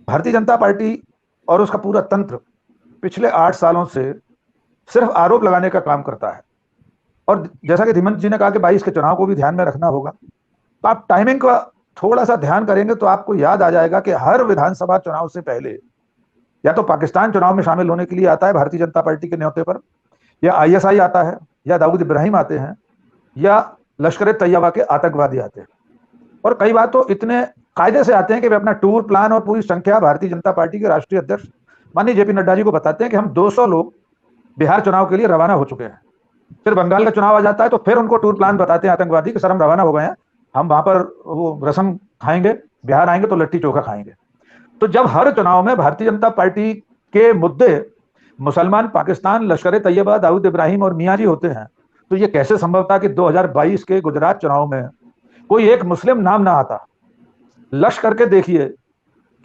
Bharatiya Janata party और उसका पूरा तंत्र पिछले 8 सालों से सिर्फ आरोप लगाने का काम करता है। और जैसा कि धीमंत जी ने कहा कि 22 के चुनाव को भी ध्यान में रखना होगा, तो आप टाइमिंग का थोड़ा सा ध्यान करेंगे तो आपको याद आ जाएगा कि हर विधानसभा चुनाव से पहले या तो पाकिस्तान चुनाव में शामिल होने के लिए आता है भारतीय जनता पार्टी के न्योते पर, या आईएसआई आता है, या दाऊद इब्राहिम आते हैं, या लश्कर ए तैयबा के आतंकवादी आते हैं। और कई बार तो इतने कायदे से आते हैं कि वे अपना टूर प्लान और पूरी संख्या भारतीय जनता पार्टी के राष्ट्रीय अध्यक्ष माननीय जेपी नड्डा जी को बताते हैं कि हम 200 लोग बिहार चुनाव के लिए रवाना हो चुके हैं। फिर बंगाल का चुनाव आ जाता है तो फिर उनको टूर प्लान बताते हैं आतंकवादी कि सर हम रवाना हो गए हैं, हम वहां पर वो रसम खाएंगे, बिहार आएंगे तो लिट्टी चोखा खाएंगे। तो जब हर चुनाव में भारतीय जनता पार्टी के मुद्दे मुसलमान, पाकिस्तान, लश्कर ए तैयबा, दाऊद इब्राहिम और मियाँ जी होते हैं, तो ये कैसे संभव था कि 2022 के गुजरात चुनाव में कोई एक मुस्लिम नाम ना आता। लश करके देखिए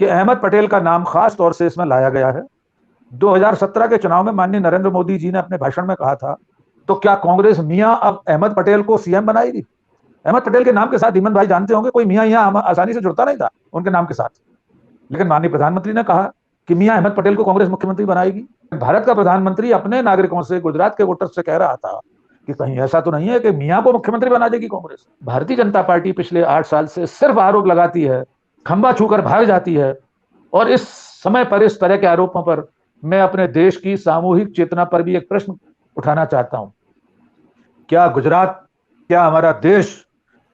कि अहमद पटेल का नाम खास तौर से इसमें लाया गया है। 2017 के चुनाव में माननीय नरेंद्र मोदी जी ने अपने भाषण में कहा था, तो क्या कांग्रेस मियां अब अहमद पटेल को सीएम बनाएगी? अहमद पटेल के नाम के साथ धीमंत भाई जानते होंगे कोई मियां यहां आसानी से जुड़ता नहीं था उनके नाम के साथ। लेकिन माननीय प्रधानमंत्री ने कहा कि मियां अहमद पटेल को कांग्रेस मुख्यमंत्री बनाएगी। भारत का प्रधानमंत्री अपने नागरिकों से, गुजरात के वोटर्स से कह रहा था कि कहीं ऐसा तो नहीं है कि मियां को मुख्यमंत्री बना देगी कांग्रेस। भारतीय जनता पार्टी पिछले 8 साल से सिर्फ आरोप लगाती है, खंबा छूकर भाग जाती है। और इस समय पर इस तरह के आरोपों पर मैं अपने देश की सामूहिक चेतना पर भी एक प्रश्न उठाना चाहता हूं। क्या गुजरात, क्या हमारा देश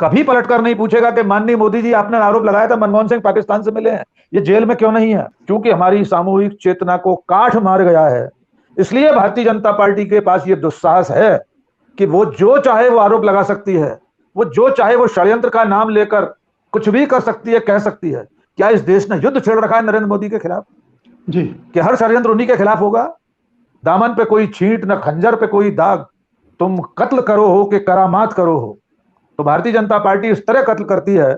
कभी पलटकर नहीं पूछेगा कि माननीय मोदी जी आपने आरोप लगाया था मनमोहन सिंह पाकिस्तान से मिले हैं, ये जेल में क्यों नहीं है? क्योंकि हमारी सामूहिक चेतना को काठ मार गया है। इसलिए भारतीय जनता पार्टी के पास ये दुस्साहस है कि वो जो चाहे वो आरोप लगा सकती है, वो जो चाहे वो षड्यंत्र का नाम लेकर कुछ भी कर सकती है, कह सकती है। क्या इस देश ने युद्ध छेड़ रखा है नरेंद्र मोदी के खिलाफ? जी, कि हर षड्यंत्र उन्हीं के खिलाफ होगा? दामन पे कोई छींट, न खंजर पे कोई दाग, तुम कत्ल करो हो कि करामात करो हो। तो भारतीय जनता पार्टी इस तरह कत्ल करती है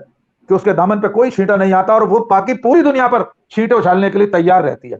कि उसके दामन पे कोई छींटा नहीं आता और वो बाकी पूरी दुनिया पर छींटे उछालने के लिए तैयार रहती है।